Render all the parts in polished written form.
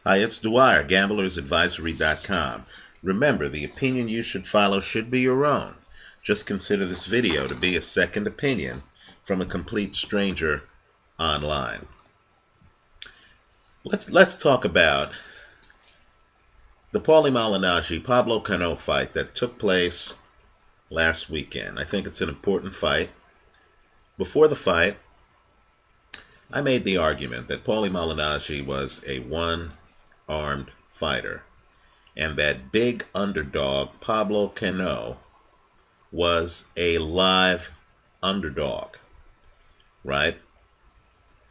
Hi, it's Dwyer, gamblersadvisory.com. Remember, the opinion you should follow should be your own. Just consider this video to be a second opinion from a complete stranger online. Let's talk about the Malinaggi Pablo Cano fight that took place last weekend. I think it's an important fight. Before the fight, I made the argument that Malinaggi was a one-armed fighter, and that big underdog Pablo Cano was a live underdog, right?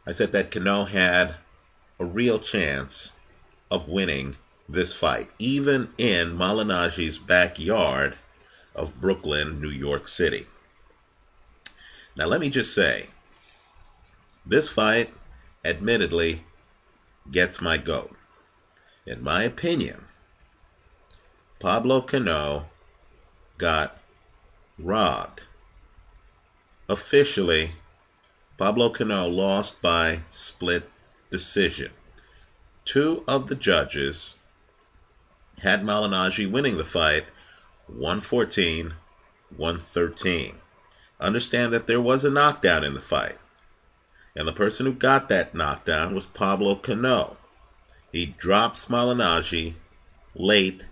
I said that Cano had a real chance of winning this fight, even in Malinaggi's backyard of Brooklyn, New York City. Now let me just say, this fight admittedly gets my goat. In my opinion, Pablo Cano got robbed. Officially, Pablo Cano lost by split decision. Two of the judges had Malinaggi winning the fight 114-113. Understand that there was a knockdown in the fight, and the person who got that knockdown was Pablo Cano. He drops Malinaggi late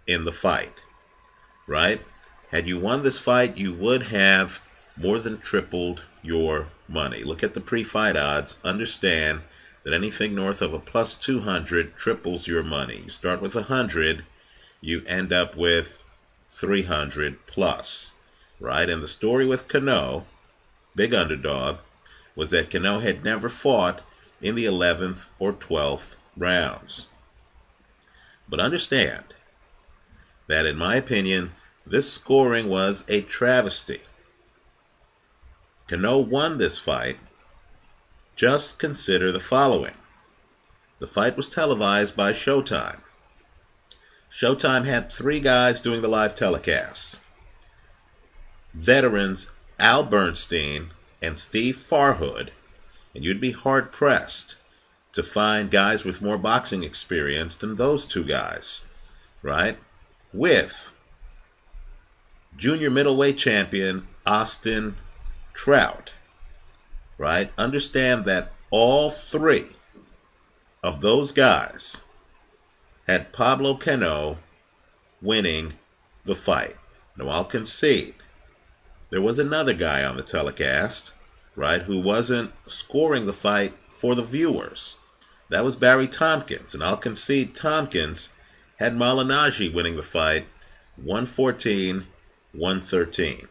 in the fight, right? Had you won this fight, you would have more than tripled your money. Look at the pre-fight odds. Understand that anything north of a plus 200 triples your money. You start with 100, you end up with 300 plus, right? And the story with Cano, big underdog, was that Cano had never fought in the 11th or 12th rounds. But understand that, in my opinion, this scoring was a travesty. Cano won this fight. Just consider the following. The fight was televised by Showtime. Showtime had three guys doing the live telecasts. Veterans Al Bernstein and Steve Farhood, and you'd be hard-pressed to find guys with more boxing experience than those two guys, right? With junior middleweight champion Austin Trout, right? Understand that all three of those guys had Pablo Cano winning the fight. Now, I'll concede there was another guy on the telecast, right, who wasn't scoring the fight for the viewers. That was Barry Tompkins, and I'll concede Tompkins had Malinaggi winning the fight 114-113.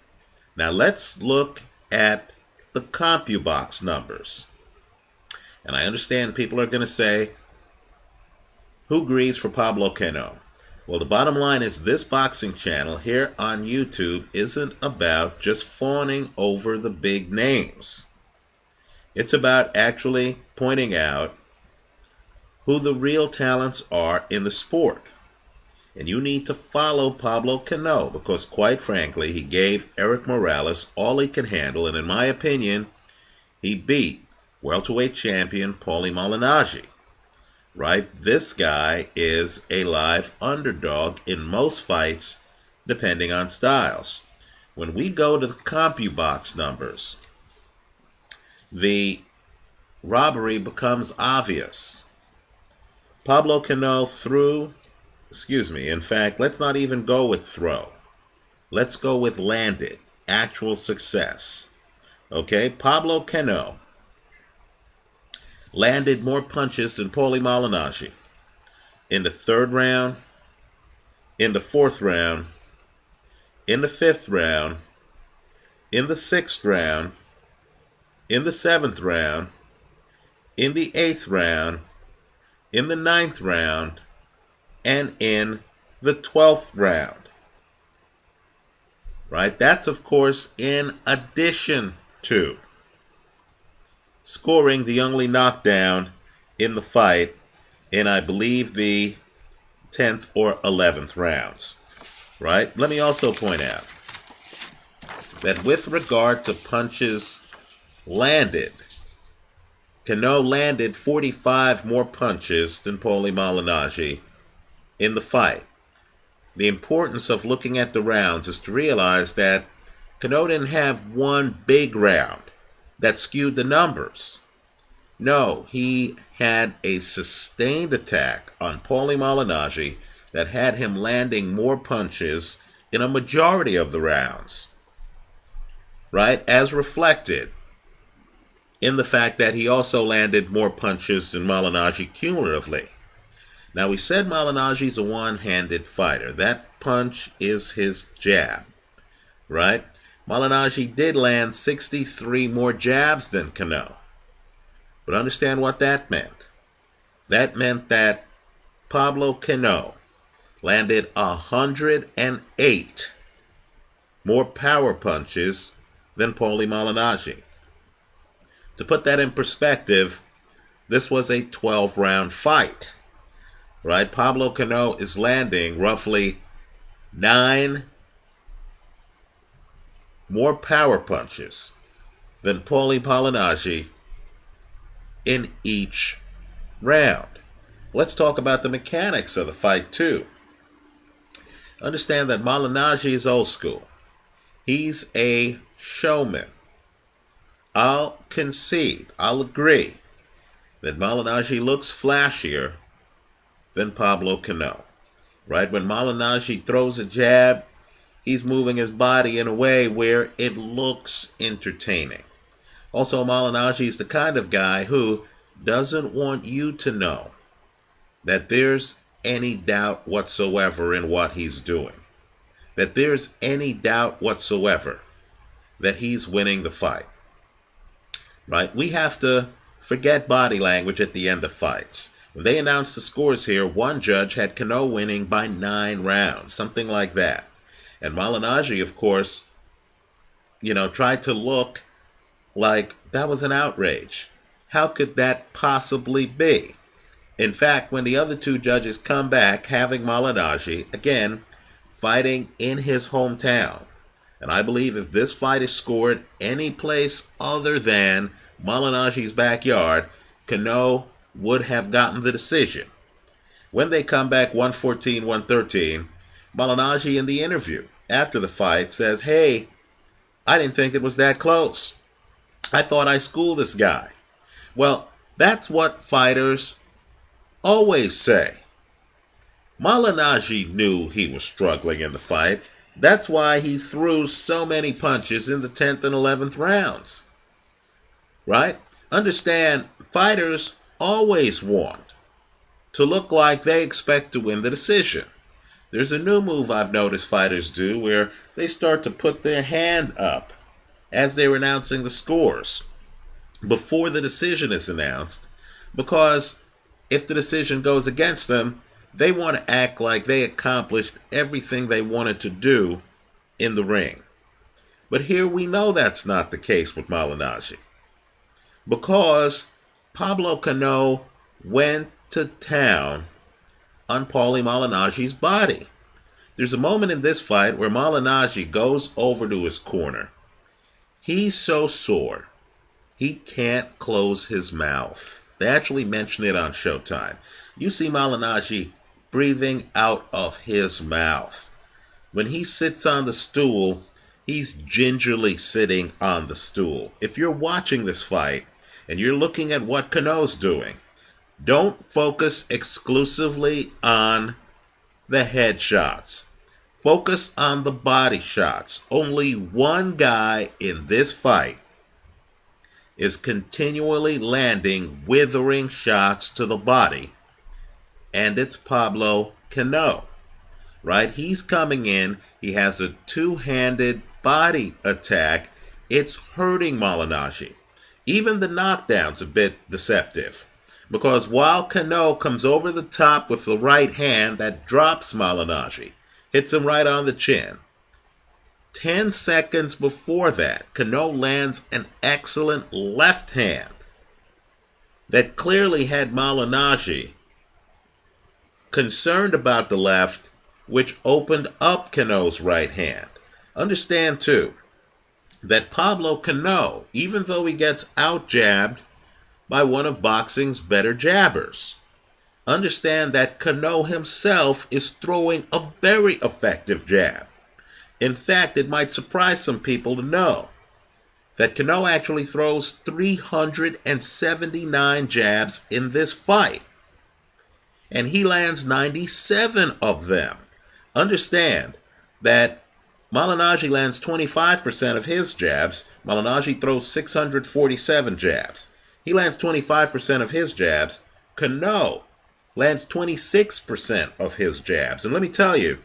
Now let's look at the CompuBox numbers. And I understand people are going to say, who grieves for Pablo Cano? Well, the bottom line is this boxing channel here on YouTube isn't about just fawning over the big names. It's about actually pointing out who the real talents are in the sport. And you need to follow Pablo Cano because, quite frankly, he gave Eric Morales all he could handle, and in my opinion, he beat welterweight champion Paulie Malinaggi. Right? This guy is a live underdog in most fights, depending on styles. When we go to the CompuBox numbers, the robbery becomes obvious. Pablo Cano in fact, let's not even go with throw. Let's go with landed, actual success. Okay, Pablo Cano landed more punches than Paulie Malinaggi in the third round, in the fourth round, in the fifth round, in the sixth round, in the seventh round, in the eighth round, in the ninth round, and in the 12th round. Right? That's, of course, in addition to scoring the only knockdown in the fight in, I believe, the 10th or 11th rounds. Right? Let me also point out that with regard to punches landed, Cano landed 45 more punches than Paulie Malignaggi in the fight. The importance of looking at the rounds is to realize that Cano didn't have one big round that skewed the numbers. No, he had a sustained attack on Paulie Malignaggi that had him landing more punches in a majority of the rounds, right? As reflected in the fact that he also landed more punches than Malinaggi cumulatively. Now, we said Malinaggi's a one-handed fighter. That punch is his jab, right? Malinaggi did land 63 more jabs than Cano. But understand what that meant. That meant that Pablo Cano landed 108 more power punches than Paulie Malignaggi. To put that in perspective, this was a 12-round fight, right? Pablo Cano is landing roughly 9 more power punches than Paulie Malignaggi in each round. Let's talk about the mechanics of the fight too. Understand that Malinaggi is old school. He's a showman. I'll concede, I'll agree that Malinaggi looks flashier than Pablo Cano. Right? When Malinaggi throws a jab, he's moving his body in a way where it looks entertaining. Also, Malinaggi is the kind of guy who doesn't want you to know that there's any doubt whatsoever in what he's doing. That there's any doubt whatsoever that he's winning the fight. Right? We have to forget body language at the end of fights. When they announced the scores here, one judge had Cano winning by 9 rounds, something like that. And Malinaggi, of course, tried to look like that was an outrage. How could that possibly be? In fact, when the other two judges come back, having Malinaggi, again, fighting in his hometown, and I believe if this fight is scored any place other than Malinaggi's backyard, Cano would have gotten the decision. When they come back 114-113, Malinaggi in the interview after the fight says, "Hey, I didn't think it was that close. I thought I schooled this guy." Well, that's what fighters always say. Malinaggi knew he was struggling in the fight. That's why he threw so many punches in the 10th and 11th rounds. Right? Understand, fighters always want to look like they expect to win the decision. There's a new move I've noticed fighters do where they start to put their hand up as they're announcing the scores before the decision is announced, because if the decision goes against them, they want to act like they accomplished everything they wanted to do in the ring. But here we know that's not the case with Malinaggi, because Pablo Cano went to town on Paulie Malinaggi's body. There's a moment in this fight where Malinaggi goes over to his corner. He's so sore, he can't close his mouth. They actually mention it on Showtime. You see Malinaggi breathing out of his mouth. When he sits on the stool, he's gingerly sitting on the stool. If you're watching this fight and you're looking at what Cano's doing, don't focus exclusively on the head shots. Focus on the body shots. Only one guy in this fight is continually landing withering shots to the body, and it's Pablo Cano. Right? He's coming in. He has a two-handed body attack. It's hurting Malinaggi. Even the knockdown's a bit deceptive, because while Cano comes over the top with the right hand that drops Malinaggi, hits him right on the chin, 10 seconds before that, Cano lands an excellent left hand that clearly had Malinaggi concerned about the left, which opened up Cano's right hand. Understand, too, that Pablo Cano, even though he gets out-jabbed by one of boxing's better jabbers. Understand that Cano himself is throwing a very effective jab. In fact, it might surprise some people to know that Cano actually throws 379 jabs in this fight, and he lands 97 of them. Understand that Malinaggi lands 25% of his jabs. Malinaggi throws 647 jabs. He lands 25% of his jabs. Cano lands 26% of his jabs. And let me tell you,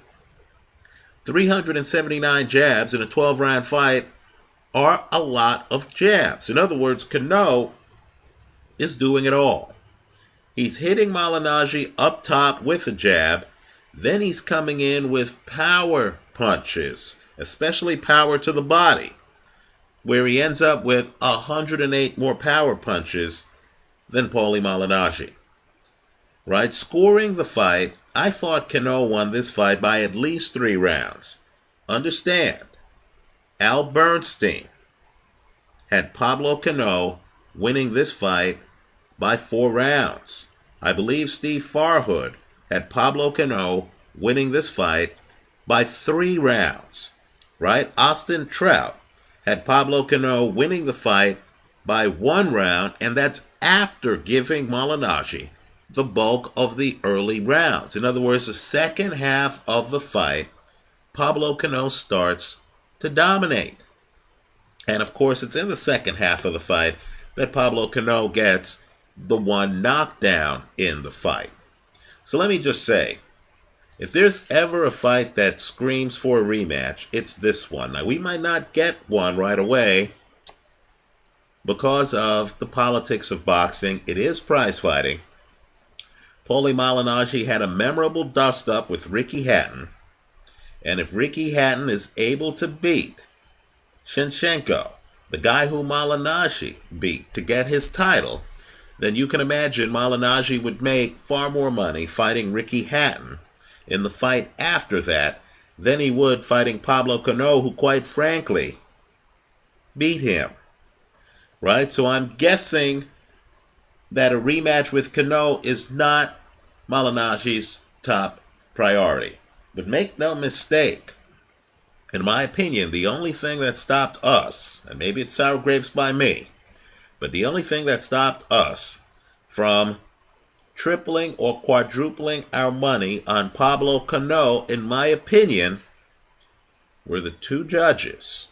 379 jabs in a 12-round fight are a lot of jabs. In other words, Cano is doing it all. He's hitting Malinaggi up top with a jab. Then he's coming in with power punches, especially power to the body, where he ends up with 108 more power punches than Paulie Malinaggi. Right? Scoring the fight, I thought Cano won this fight by at least 3 rounds. Understand, Al Bernstein had Pablo Cano winning this fight by 4 rounds. I believe Steve Farhood had Pablo Cano winning this fight by 3 rounds. Right? Austin Trout had Pablo Cano winning the fight by 1 round, and that's after giving Malinaggi the bulk of the early rounds. In other words, the second half of the fight, Pablo Cano starts to dominate. And of course, it's in the second half of the fight that Pablo Cano gets the one knockdown in the fight. So let me just say, if there's ever a fight that screams for a rematch, it's this one. Now, we might not get one right away because of the politics of boxing. It is prize fighting. Paulie Malinaggi had a memorable dust-up with Ricky Hatton. And if Ricky Hatton is able to beat Shinchenko, the guy who Malinaggi beat to get his title, then you can imagine Malinaggi would make far more money fighting Ricky Hatton in the fight after that than he would fighting Pablo Cano, who quite frankly beat him. Right? So I'm guessing that a rematch with Cano is not Malinaggi's top priority. But make no mistake, in my opinion, the only thing that stopped us, and maybe it's sour grapes by me, but the only thing that stopped us from tripling or quadrupling our money on Pablo Cano, in my opinion, were the 2 judges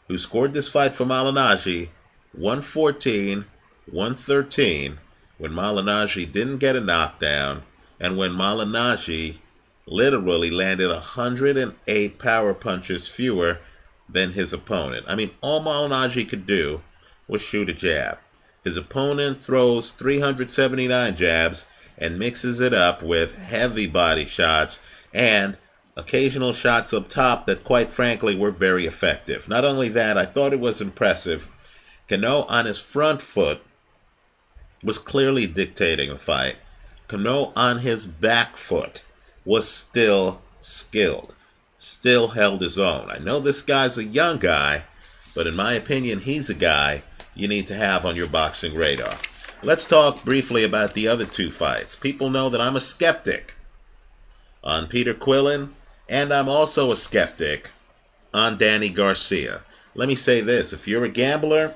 who scored this fight for Malinaggi 114, 113, when Malinaggi didn't get a knockdown, and when Malinaggi literally landed 108 power punches fewer than his opponent. I mean, all Malinaggi could do was shoot a jab. His opponent throws 379 jabs and mixes it up with heavy body shots and occasional shots up top that, quite frankly, were very effective. Not only that, I thought it was impressive. Cano on his front foot was clearly dictating the fight. Cano on his back foot was still skilled, still held his own. I know this guy's a young guy, but in my opinion, he's a guy you need to have on your boxing radar. Let's talk briefly about the other 2 fights. People know that I'm a skeptic on Peter Quillen, and I'm also a skeptic on Danny Garcia. Let me say this. If you're a gambler,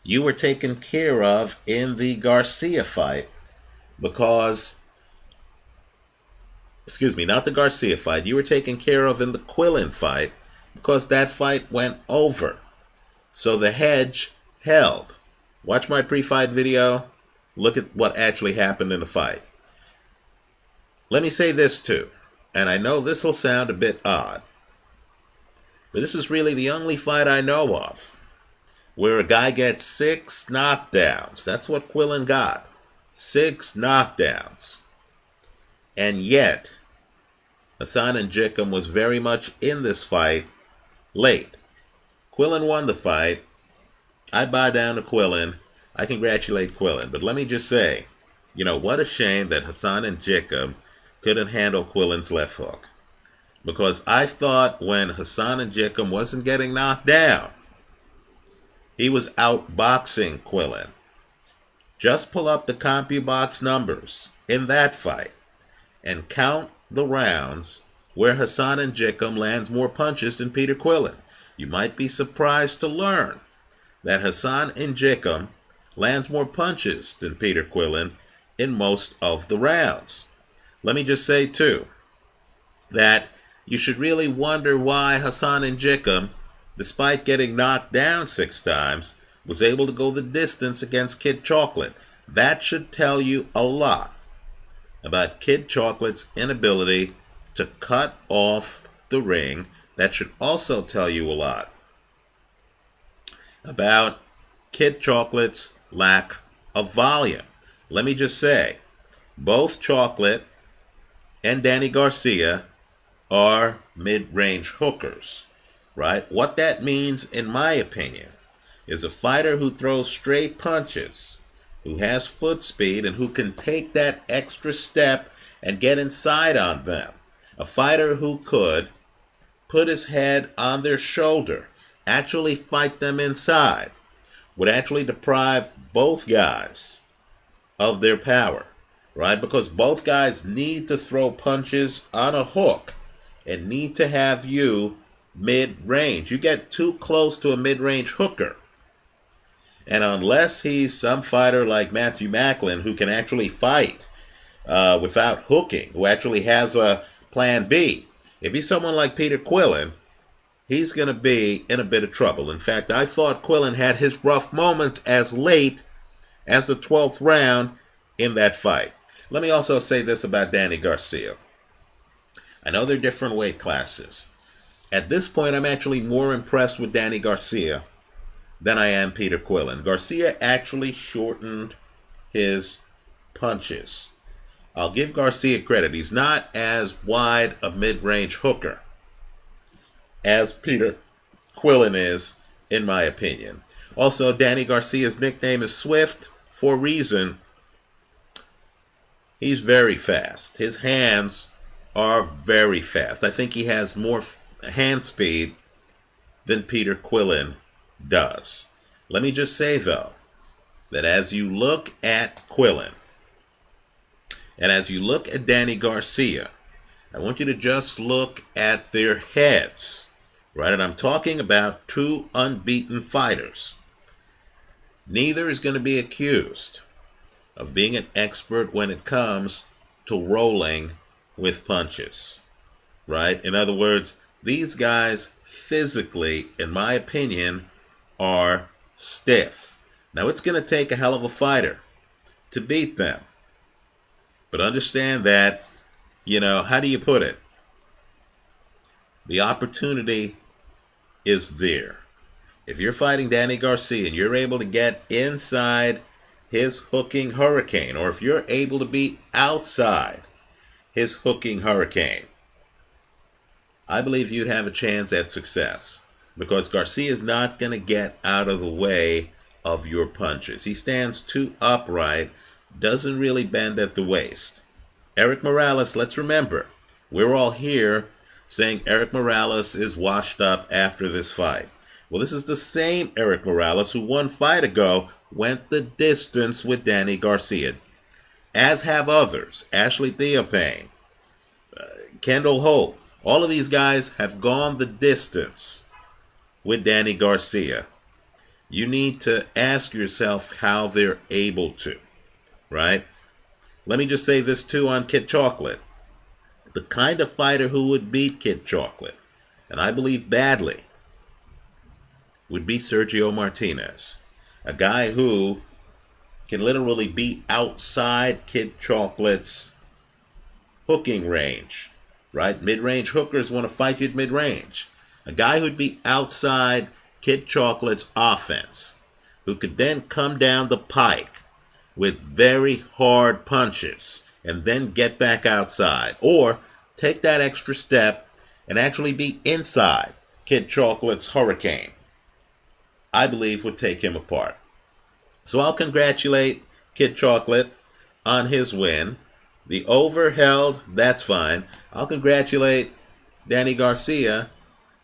you were taken care of in the Garcia fight because, not the Garcia fight, you were taken care of in the Quillen fight because that fight went over. So the hedge held. Watch my pre-fight video. Look at what actually happened in the fight. Let me say this too, and I know this will sound a bit odd, but this is really the only fight I know of where a guy gets 6 knockdowns. That's what Quillen got. 6 knockdowns. And yet, Hassan Ngannou was very much in this fight late. Quillen won the fight. I bow down to Quillen. I congratulate Quillen. But let me just say, what a shame that Hassan Ngannou couldn't handle Quillen's left hook. Because I thought when Hassan Ngannou wasn't getting knocked down, he was outboxing Quillen. Just pull up the CompuBox numbers in that fight and count the rounds where Hassan Njikum lands more punches than Peter Quillen. You might be surprised to learn that Hassan Njikum lands more punches than Peter Quillen in most of the rounds. Let me just say, too, that you should really wonder why Hassan Njikum, despite getting knocked down 6 times, was able to go the distance against Kid Chocolate. That should tell you a lot about Kid Chocolate's inability to cut off the ring. That should also tell you a lot about Kid Chocolate's lack of volume. Let me just say, both Chocolate and Danny Garcia are mid-range hookers, right? What that means, in my opinion, is a fighter who throws straight punches, who has foot speed, and who can take that extra step and get inside on them. A fighter who could put his head on their shoulder, actually fight them inside, would actually deprive both guys of their power, right? Because both guys need to throw punches on a hook and need to have you mid-range. You get too close to a mid-range hooker, and unless he's some fighter like Matthew Macklin who can actually fight without hooking, who actually has a plan B, if he's someone like Peter Quillen, he's going to be in a bit of trouble. In fact, I thought Quillen had his rough moments as late as the 12th round in that fight. Let me also say this about Danny Garcia. I know they're different weight classes. At this point, I'm actually more impressed with Danny Garcia than I am Peter Quillen. Garcia actually shortened his punches. I'll give Garcia credit. He's not as wide a mid-range hooker as Peter Quillen is, in my opinion. Also, Danny Garcia's nickname is Swift for a reason. He's very fast. His hands are very fast. I think he has more hand speed than Peter Quillen does. Let me just say, though, that as you look at Quillen and as you look at Danny Garcia, I want you to just look at their heads, right? And I'm talking about 2 unbeaten fighters. Neither is going to be accused of being an expert when it comes to rolling with punches, right? In other words, these guys physically, in my opinion, are stiff. Now, it's going to take a hell of a fighter to beat them. But understand that, how do you put it? The opportunity is there. If you're fighting Danny Garcia and you're able to get inside his hooking hurricane, or if you're able to be outside his hooking hurricane, I believe you'd have a chance at success, because Garcia is not going to get out of the way of your punches. He stands too upright, doesn't really bend at the waist. Eric Morales, let's remember, we're all here saying Eric Morales is washed up after this fight. Well, this is the same Eric Morales who 1 fight ago went the distance with Danny Garcia, as have others. Ashley Theophane, Kendall Holt, all of these guys have gone the distance with Danny Garcia. You need to ask yourself how they're able to, right? Let me just say this too on Kid Chocolate. The kind of fighter who would beat Kid Chocolate, and I believe badly, would be Sergio Martinez. A guy who can literally be outside Kid Chocolate's hooking range, right? Mid-range hookers want to fight you at mid-range. A guy who'd be outside Kid Chocolate's offense, who could then come down the pike with very hard punches and then get back outside, or take that extra step and actually be inside Kid Chocolate's hurricane, I believe would take him apart. So I'll congratulate Kid Chocolate on his win. The over held, that's fine. I'll congratulate Danny Garcia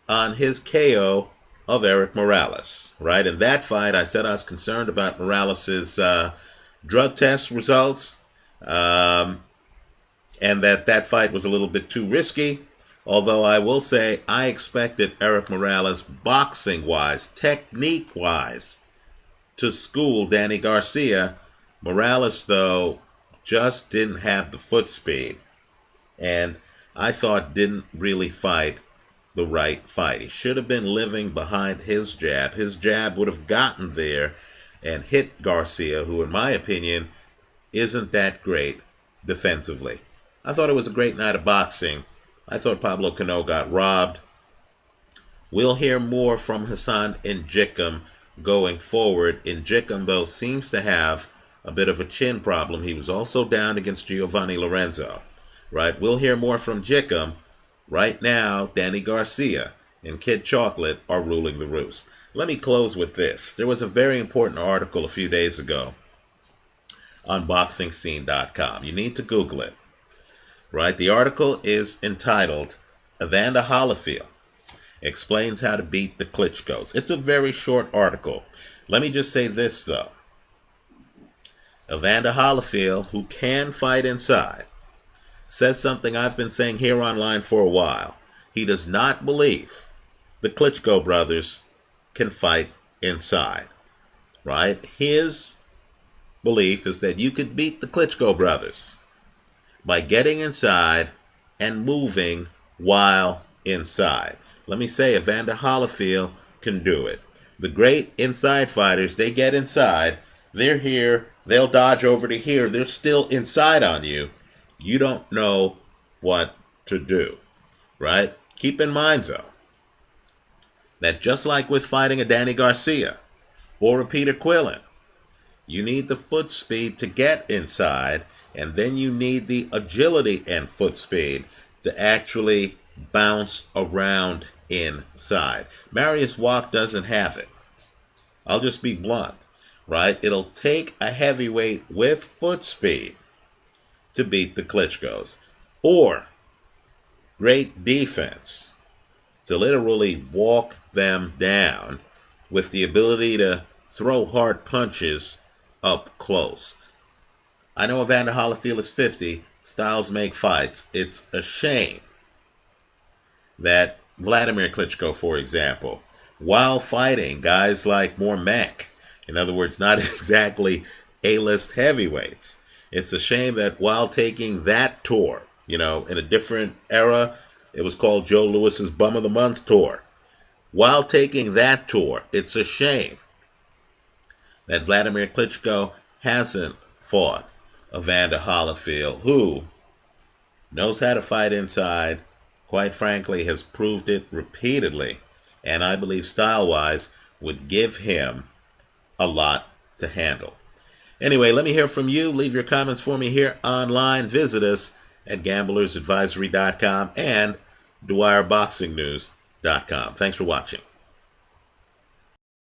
on his KO of Eric Morales, right? In that fight, I said I was concerned about Morales' drug test results, and that fight was a little bit too risky. Although I will say I expected Erik Morales, boxing-wise, technique-wise, to school Danny Garcia. Morales, though, just didn't have the foot speed, and I thought didn't really fight the right fight. He should have been living behind his jab. His jab would have gotten there and hit Garcia, who, in my opinion, isn't that great defensively. I thought it was a great night of boxing. I thought Pablo Cano got robbed. We'll hear more from Hassan Njikam going forward. Njikam, though, seems to have a bit of a chin problem. He was also down against Giovanni Lorenzo. Right? We'll hear more from Njikam. Right now, Danny Garcia and Kid Chocolate are ruling the roost. Let me close with this. There was a very important article a few days ago on BoxingScene.com. You need to Google it. Right? The article is entitled, Evander Holyfield Explains How to Beat the Klitschkos. It's a very short article. Let me just say this, though. Evander Holyfield, who can fight inside, says something I've been saying here online for a while. He does not believe the Klitschko brothers can fight inside. Right? His belief is that you could beat the Klitschko brothers by getting inside and moving while inside. Let me say, Evander Holyfield can do it. The great inside fighters, they get inside, they're here, they'll dodge over to here, they're still inside on you. You don't know what to do, right? Keep in mind, though, that just like with fighting a Danny Garcia or a Peter Quillen, you need the foot speed to get inside, and then you need the agility and foot speed to actually bounce around inside. Marius Walk doesn't have it. I'll just be blunt, right? It'll take a heavyweight with foot speed to beat the Klitschkos, or great defense to literally walk them down with the ability to throw hard punches up close. I know Evander Holyfield is 50. Styles make fights. It's a shame that Vladimir Klitschko, for example, while fighting guys like Mormek, in other words, not exactly A-list heavyweights, it's a shame that while taking that tour, in a different era, it was called Joe Louis's Bum of the Month tour. While taking that tour, it's a shame that Vladimir Klitschko hasn't fought Evander Holyfield, who knows how to fight inside, quite frankly, has proved it repeatedly, and I believe style-wise would give him a lot to handle. Anyway, let me hear from you. Leave your comments for me here online. Visit us at gamblersadvisory.com and DwyerBoxingNews.com. Thanks for watching.